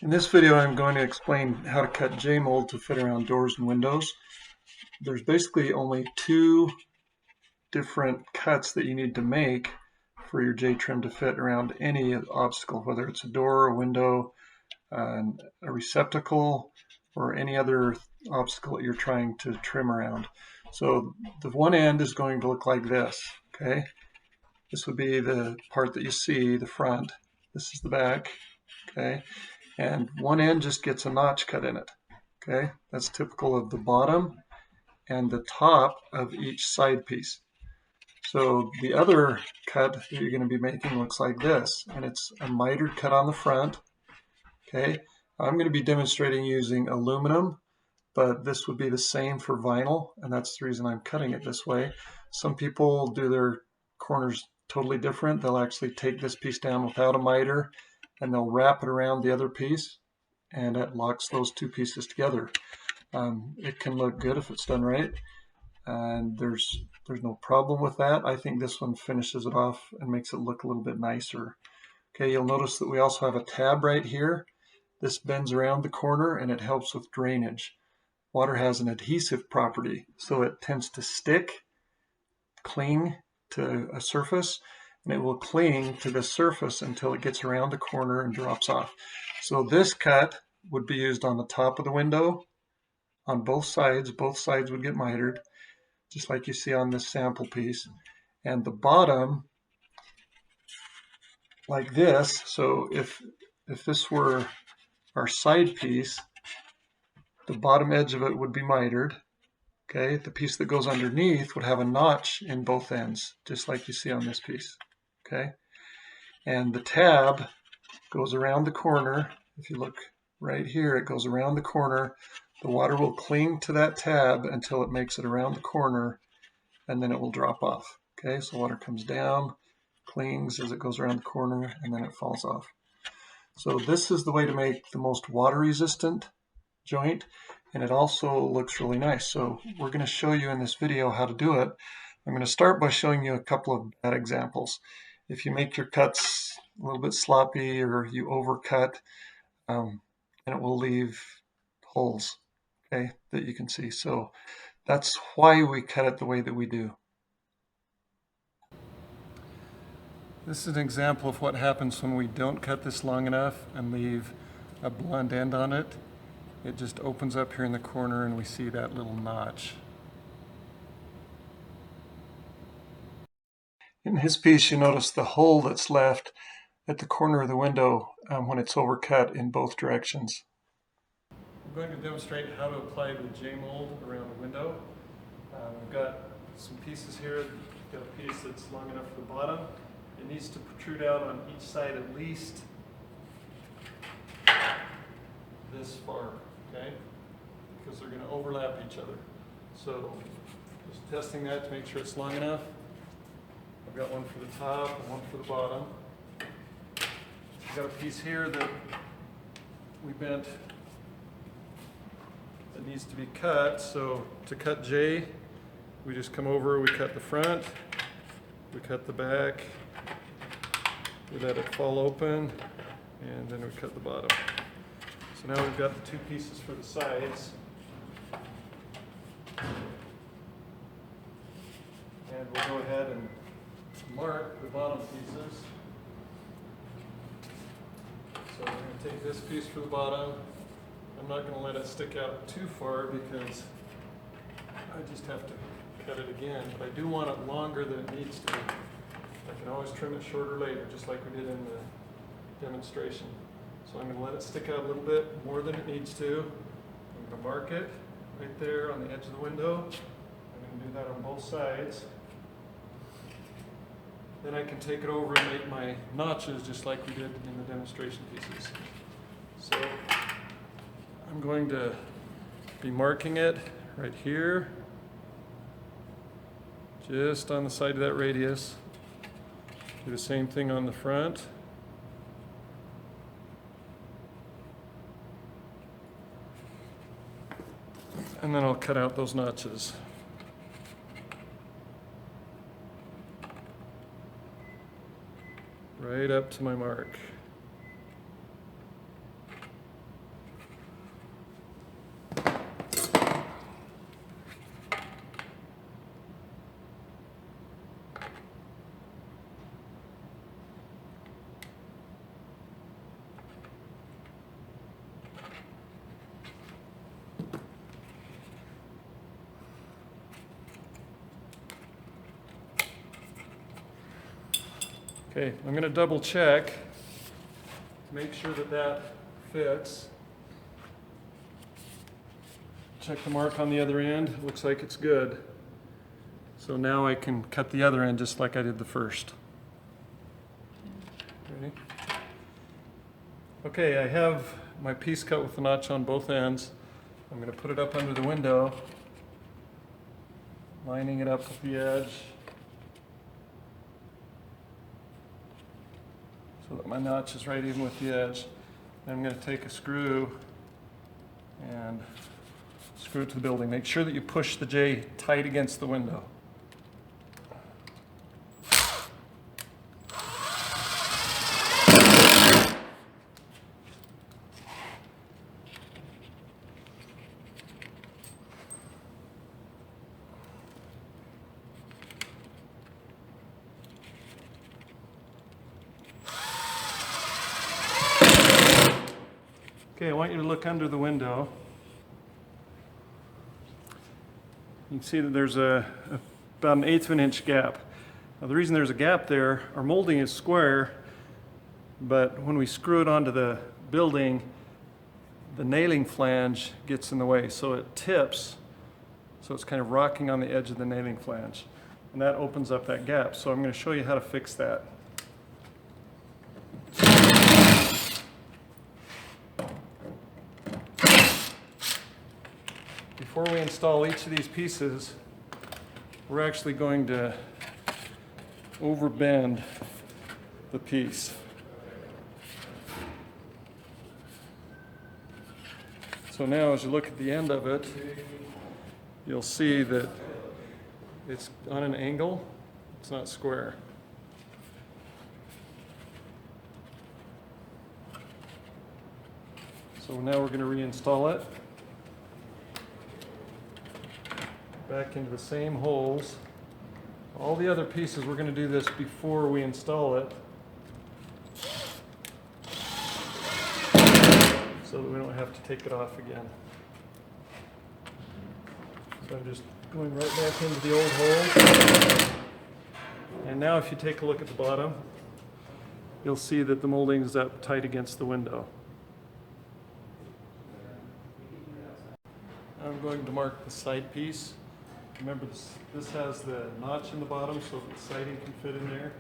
In this video, I'm going to explain how to cut J-mold to fit around doors and windows. There's basically only two different cuts that you need to make for your J-trim to fit around any obstacle, whether it's a door, a window, a receptacle, or any other obstacle that you're trying to trim around. So the one end is going to look like this, okay? This would be the part that you see, the front. This is the back, okay? And one end just gets a notch cut in it. Okay, that's typical of the bottom and the top of each side piece. So the other cut that you're going to be making looks like this, and it's a mitered cut on the front. Okay, I'm going to be demonstrating using aluminum, but this would be the same for vinyl, and that's the reason I'm cutting it this way. Some people do their corners totally different. They'll actually take this piece down without a miter, and they'll wrap it around the other piece, and it locks those two pieces together. It can look good if it's done right, and there's no problem with that. I think this one finishes it off and makes it look a little bit nicer. Okay, you'll notice that we also have a tab right here. This bends around the corner and it helps with drainage. Water has an adhesive property, so it tends to stick, cling to a surface, and it will cling to the surface until it gets around the corner and drops off. So this cut would be used on the top of the window, on both sides would get mitered, just like you see on this sample piece. And the bottom, like this, so if this were our side piece, the bottom edge of it would be mitered. Okay, the piece that goes underneath would have a notch in both ends, just like you see on this piece. Okay, and the tab goes around the corner. If you look right here, it goes around the corner. The water will cling to that tab until it makes it around the corner, and then it will drop off. Okay, so water comes down, clings as it goes around the corner, and then it falls off. So this is the way to make the most water resistant joint, and it also looks really nice. So we're going to show you in this video how to do it. I'm going to start by showing you a couple of bad examples. If you make your cuts a little bit sloppy or you overcut, and it will leave holes, okay, that you can see. So that's why we cut it the way that we do. This is an example of what happens when we don't cut this long enough and leave a blunt end on it. It just opens up here in the corner and we see that little notch. In his piece, you notice the hole that's left at the corner of the window when it's overcut in both directions. I'm going to demonstrate how to apply the J-mold around the window. I've got some pieces here. I've got a piece that's long enough for the bottom. It needs to protrude out on each side at least this far, okay? Because they're going to overlap each other. So just testing that to make sure it's long enough. I've got one for the top and one for the bottom. I've got a piece here that we bent that needs to be cut. So to cut J, we just come over, we cut the front, we cut the back, we let it fall open, and then we cut the bottom. So now we've got the two pieces for the sides. And we'll go ahead and mark the bottom pieces. So we're going to take this piece for the bottom. I'm not going to let it stick out too far because I just have to cut it again. But I do want it longer than it needs to be. I can always trim it shorter later, just like we did in the demonstration. So I'm going to let it stick out a little bit more than it needs to. I'm going to mark it right there on the edge of the window. I'm going to do that on both sides. Then I can take it over and make my notches just like we did in the demonstration pieces. So I'm going to be marking it right here, just on the side of that radius. Do the same thing on the front. And then I'll cut out those notches. Right up to my mark. Okay, I'm going to double check, make sure that that fits. Check the mark on the other end. Looks like it's good. So now I can cut the other end just like I did the first. Ready? Okay, I have my piece cut with the notch on both ends. I'm going to put it up under the window, lining it up with the edge so that my notch is right even with the edge. Then I'm going to take a screw and screw it to the building. Make sure that you push the J tight against the window. Okay, I want you to look under the window. You can see that there's about an 1/8 of an inch gap. Now the reason there's a gap there, our molding is square, but when we screw it onto the building, the nailing flange gets in the way, so it tips, so it's kind of rocking on the edge of the nailing flange, and that opens up that gap. So I'm going to show you how to fix that. Before we install each of these pieces, we're actually going to overbend the piece. So now as you look at the end of it, you'll see that it's on an angle, it's not square. So now we're going to reinstall it. Back into the same holes. All the other pieces, we're going to do this before we install it, so that we don't have to take it off again. So I'm just going right back into the old holes. And now if you take a look at the bottom, you'll see that the molding is up tight against the window. I'm going to mark the side piece. Remember, this has the notch in the bottom so that the siding can fit in there.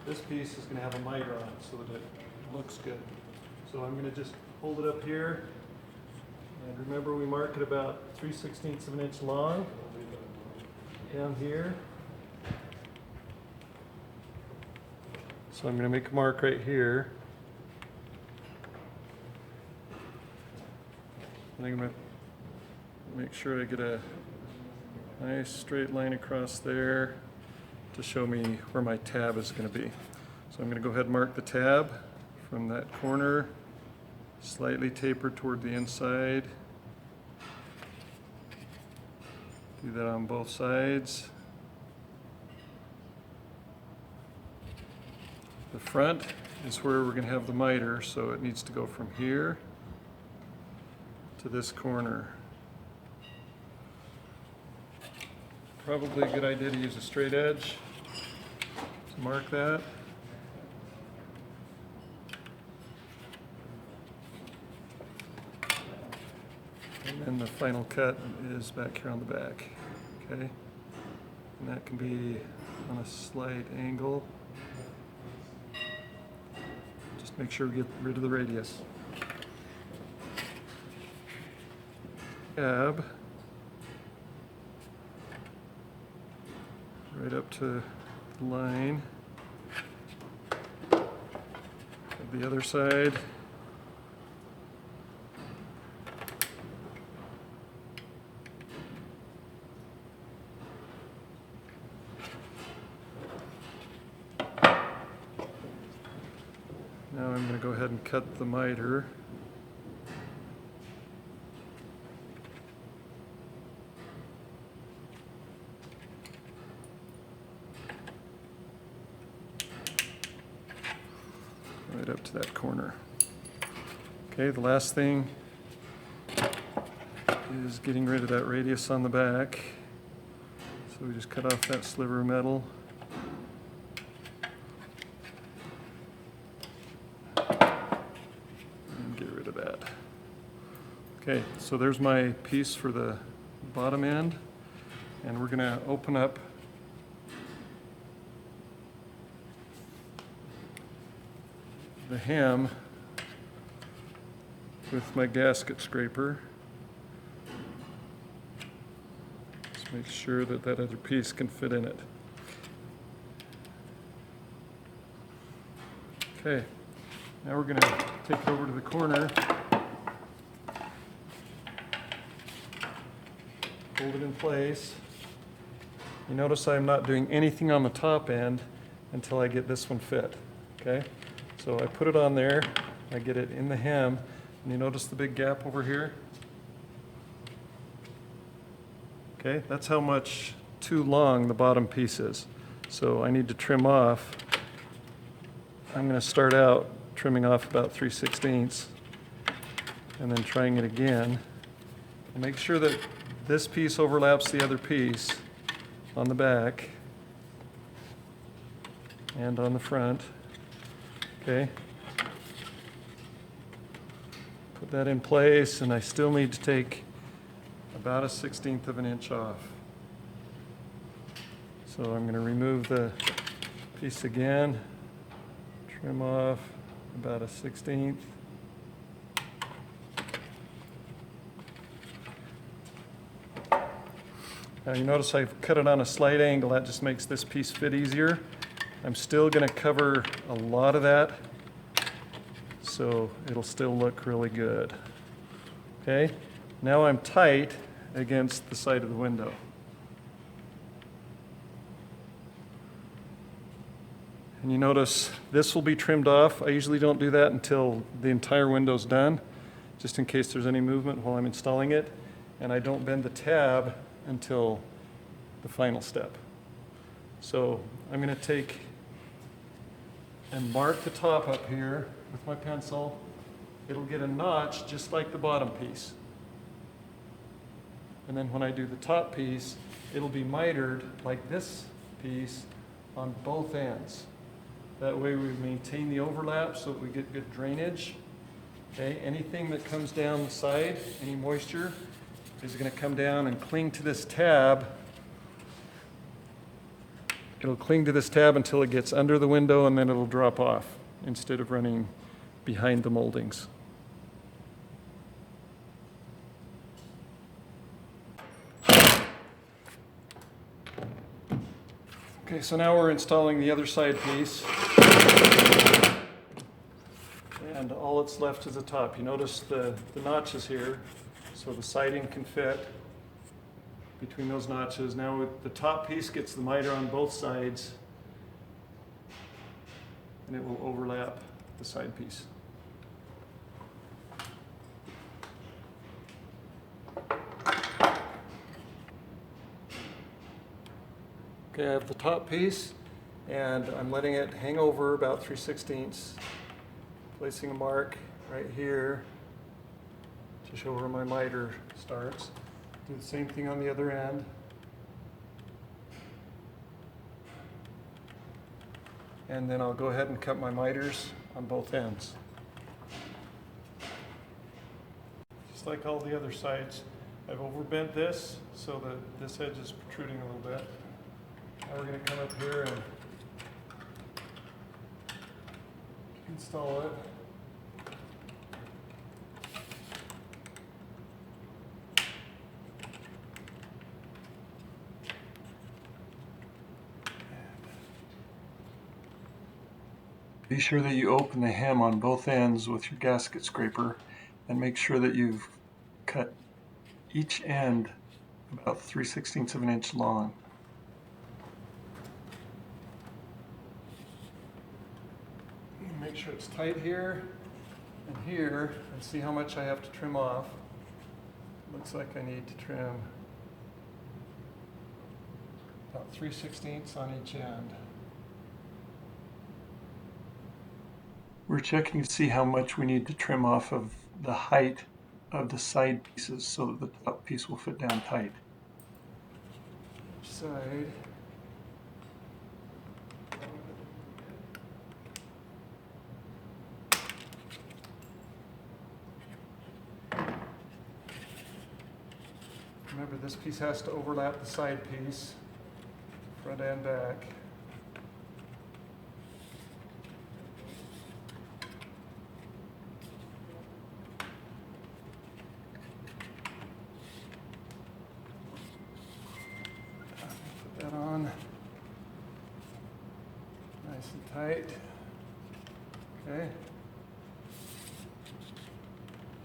This piece is going to have a miter on it so that it looks good. So I'm going to just hold it up here. And remember, we mark it about 3/16 of an inch long down here. So I'm going to make a mark right here. And I'm going to make sure I get a nice straight line across there to show me where my tab is going to be. So I'm going to go ahead and mark the tab from that corner, slightly tapered toward the inside. Do that on both sides. The front is where we're going to have the miter, so it needs to go from here to this corner. Probably a good idea to use a straight edge to mark that. And then the final cut is back here on the back. Okay? And that can be on a slight angle. Just make sure we get rid of the radius. Tab. Right up to the line of the other side. Now I'm going to go ahead and cut the miter. Right up to that corner. Okay, the last thing is getting rid of that radius on the back. So we just cut off that sliver of metal. Okay, so there's my piece for the bottom end, and we're going to open up the hem with my gasket scraper. Just make sure that that other piece can fit in it. Okay, now we're going to take it over to the corner, hold it in place. You notice I'm not doing anything on the top end until I get this one fit, okay? So I put it on there, I get it in the hem, and you notice the big gap over here? Okay, that's how much too long the bottom piece is. So I need to trim off. I'm going to start out trimming off about 3/16 and then trying it again. And make sure that this piece overlaps the other piece on the back and on the front. Okay. Put that in place, and I still need to take about 1/16 of an inch off. So I'm going to remove the piece again, trim off about 1/16. Now you notice I've cut it on a slight angle. That just makes this piece fit easier. I'm still going to cover a lot of that, so it'll still look really good. Okay, now I'm tight against the side of the window. And you notice this will be trimmed off. I usually don't do that until the entire window's done, just in case there's any movement while I'm installing it. And I don't bend the tab until the final step. So I'm going to take and mark the top up here with my pencil. It'll get a notch just like the bottom piece. And then when I do the top piece, it'll be mitered like this piece on both ends. That way we maintain the overlap so that we get good drainage. Okay, anything that comes down the side, any moisture, is going to come down and cling to this tab. It'll cling to this tab until it gets under the window, and then it'll drop off instead of running behind the moldings. Okay, so now we're installing the other side piece. And all that's left is the top. You notice the notches here, so the siding can fit between those notches. Now the top piece gets the miter on both sides, and it will overlap the side piece. Okay, I have the top piece, and I'm letting it hang over about 3/16, placing a mark right here to show where my miter starts. Do the same thing on the other end. And then I'll go ahead and cut my miters on both ends. Just like all the other sides, I've overbent this so that this edge is protruding a little bit. Now we're going to come up here and install it. Be sure that you open the hem on both ends with your gasket scraper, and make sure that you've cut each end about 3/16 of an inch long. Make sure it's tight here and see how much I have to trim off. Looks like I need to trim about 3/16 on each end. We're checking to see how much we need to trim off of the height of the side pieces so that the top piece will fit down tight. Each side. Remember, this piece has to overlap the side piece, front and back. Put that on nice and tight. Okay.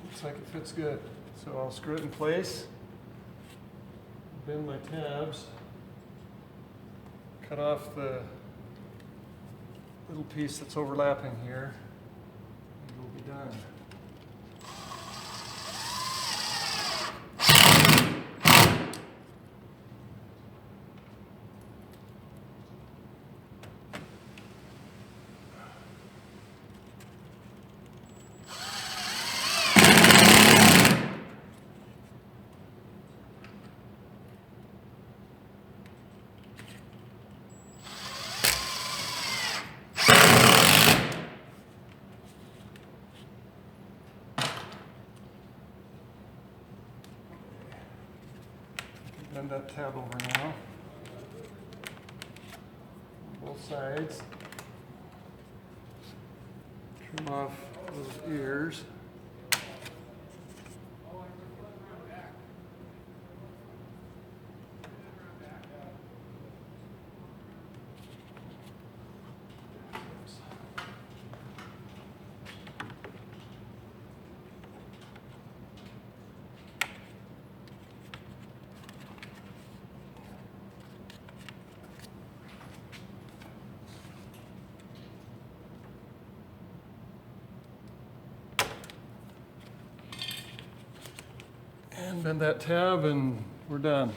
Looks like it fits good. So I'll screw it in place, bend my tabs, cut off the little piece that's overlapping here, and we'll be done. Bend that tab over now, on both sides. Trim off those ears. And bend that tab and we're done.